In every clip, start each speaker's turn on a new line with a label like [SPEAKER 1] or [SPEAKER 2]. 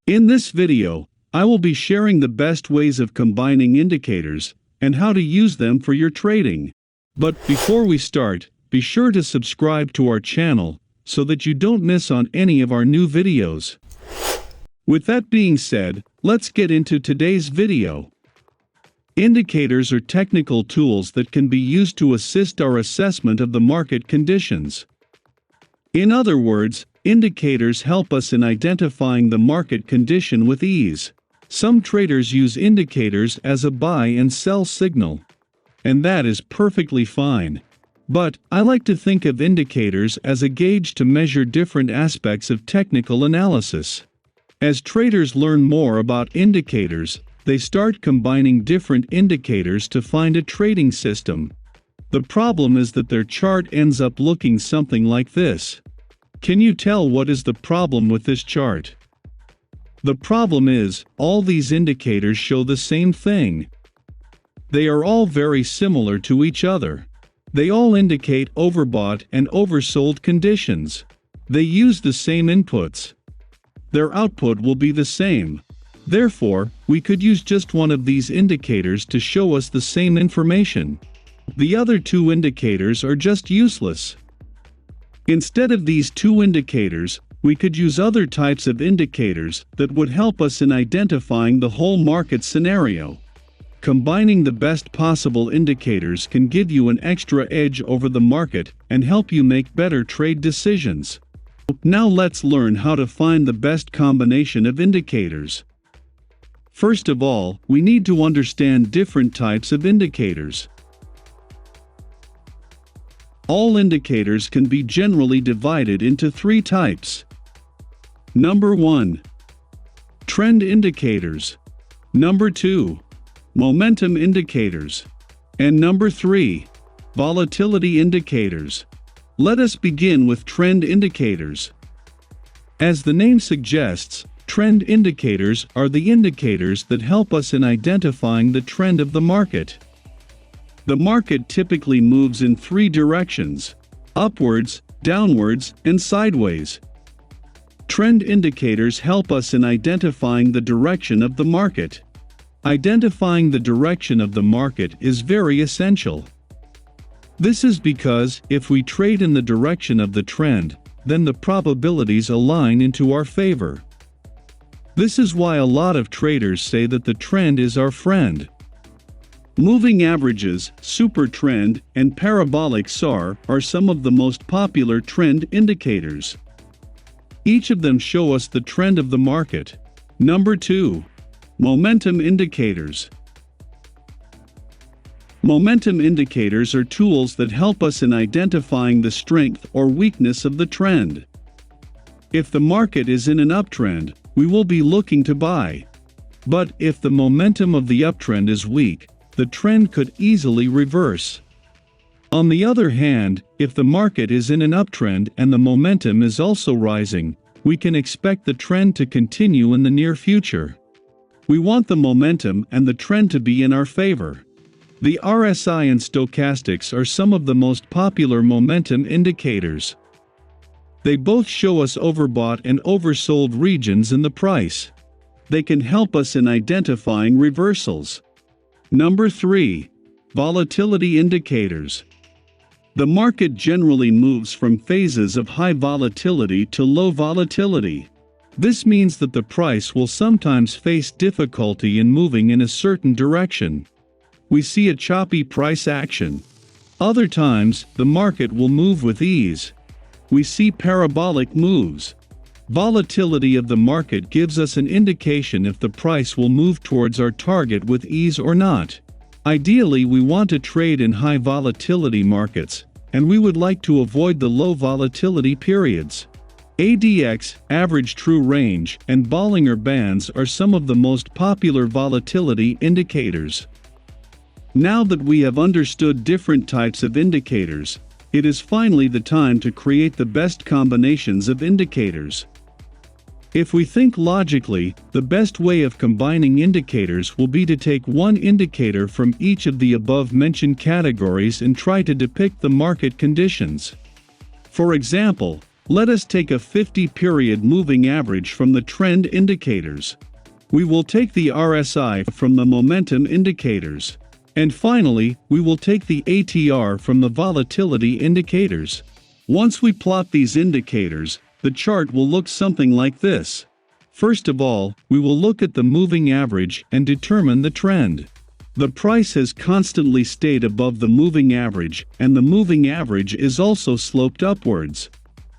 [SPEAKER 1] In this video, I will be sharing the best ways of combining indicators and how to use them for your trading. But before we start, be sure to subscribe to our channel so that you don't miss on any of our new videos. With that being said, let's get into today's video. Indicators are technical tools that can be used to assist our assessment of the market conditions. In other words, indicators help us in identifying the market condition with ease. Some traders use indicators as a buy and sell signal, and that is perfectly fine. But I like to think of indicators as a gauge to measure different aspects of technical analysis. As traders learn more about indicators, they start combining different indicators to find a trading system. The problem is that their chart ends up looking something like this. Can you tell what is the problem with this chart? The problem is, all these indicators show the same thing. They are all very similar to each other. They all indicate overbought and oversold conditions. They use the same inputs. Their output will be the same. Therefore, we could use just one of these indicators to show us the same information. The other two indicators are just useless. Instead of these two indicators, we could use other types of indicators that would help us in identifying the whole market scenario. Combining the best possible indicators can give you an extra edge over the market and help you make better trade decisions. Now let's learn how to find the best combination of indicators. First of all, we need to understand different types of indicators. All indicators can be generally divided into three types. Number 1. Trend indicators. Number 2. Momentum indicators. And number 3. Volatility indicators. Let us begin with trend indicators. As the name suggests, trend indicators are the indicators that help us in identifying the trend of the market. The market typically moves in three directions: upwards, downwards, and sideways. Trend indicators help us in identifying the direction of the market. Identifying the direction of the market is very essential. This is because if we trade in the direction of the trend, then the probabilities align into our favor. This is why a lot of traders say that the trend is our friend. Moving averages, super trend, and parabolic SAR are some of the most popular trend indicators. Each of them show us the trend of the market. Number 2. Momentum indicators. Momentum indicators are tools that help us in identifying the strength or weakness of the trend. If the market is in an uptrend, we will be looking to buy. But if the momentum of the uptrend is weak, the trend could easily reverse. On the other hand, if the market is in an uptrend and the momentum is also rising, we can expect the trend to continue in the near future. We want the momentum and the trend to be in our favor. The RSI and stochastics are some of the most popular momentum indicators. They both show us overbought and oversold regions in the price. They can help us in identifying reversals. Number 3. Volatility indicators. The market generally moves from phases of high volatility to low volatility. This means that the price will sometimes face difficulty in moving in a certain direction. We see a choppy price action. Other times, the market will move with ease. We see parabolic moves. Volatility of the market gives us an indication if the price will move towards our target with ease or not. Ideally, we want to trade in high volatility markets, and we would like to avoid the low volatility periods. ADX, average true range, and Bollinger Bands are some of the most popular volatility indicators. Now that we have understood different types of indicators, it is finally the time to create the best combinations of indicators. If we think logically, the best way of combining indicators will be to take one indicator from each of the above-mentioned categories and try to depict the market conditions. For example, Let us take a 50-period moving average from the trend indicators. We will take the RSI from the momentum indicators. And finally, we will take the ATR from the volatility indicators. Once we plot these indicators, the chart will look something like this. First of all, we will look at the moving average and determine the trend. The price has constantly stayed above the moving average, and the moving average is also sloped upwards.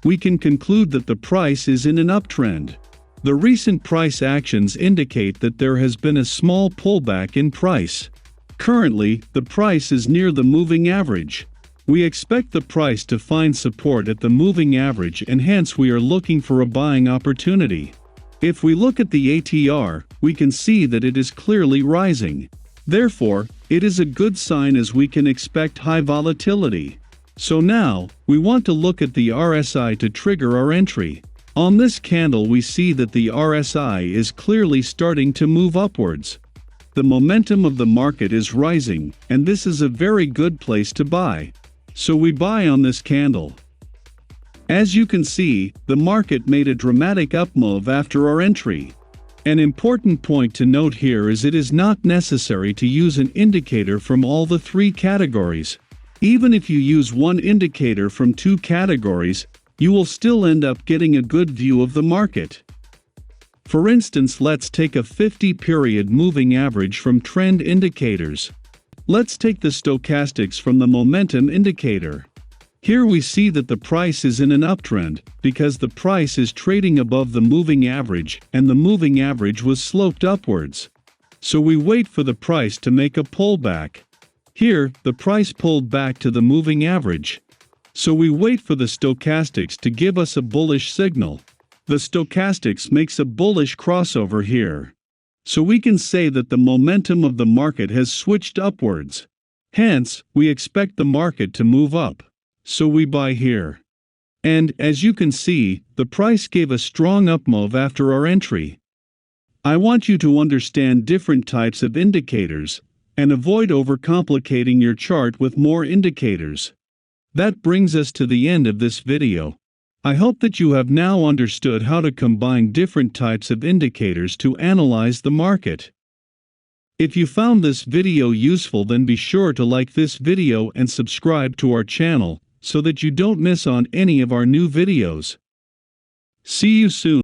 [SPEAKER 1] We can conclude that the price is in an uptrend. The recent price actions indicate that there has been a small pullback in price. Currently, the price is near the moving average. We expect the price to find support at the moving average, and hence we are looking for a buying opportunity. If we look at the ATR, we can see that it is clearly rising. Therefore, it is a good sign as we can expect high volatility. So now, we want to look at the RSI to trigger our entry. On this candle we see that the RSI is clearly starting to move upwards. The momentum of the market is rising, and this is a very good place to buy. So we buy on this candle. As you can see, the market made a dramatic up move after our entry. An important point to note here is it is not necessary to use an indicator from all the three categories. Even if you use one indicator from two categories, you will still end up getting a good view of the market. For instance, let's take a 50-period moving average from trend indicators. Let's take the stochastics from the momentum indicator. Here we see that the price is in an uptrend, because the price is trading above the moving average, and the moving average was sloped upwards. So we wait for the price to make a pullback. Here, the price pulled back to the moving average. So we wait for the stochastics to give us a bullish signal. The stochastics makes a bullish crossover here. So we can say that the momentum of the market has switched upwards. Hence, we expect the market to move up. So we buy here. And, as you can see, the price gave a strong up move after our entry. I want you to understand different types of indicators, and avoid overcomplicating your chart with more indicators. That brings us to the end of this video. I hope that you have now understood how to combine different types of indicators to analyze the market. If you found this video useful, then be sure to like this video and subscribe to our channel, so that you don't miss on any of our new videos. See you soon.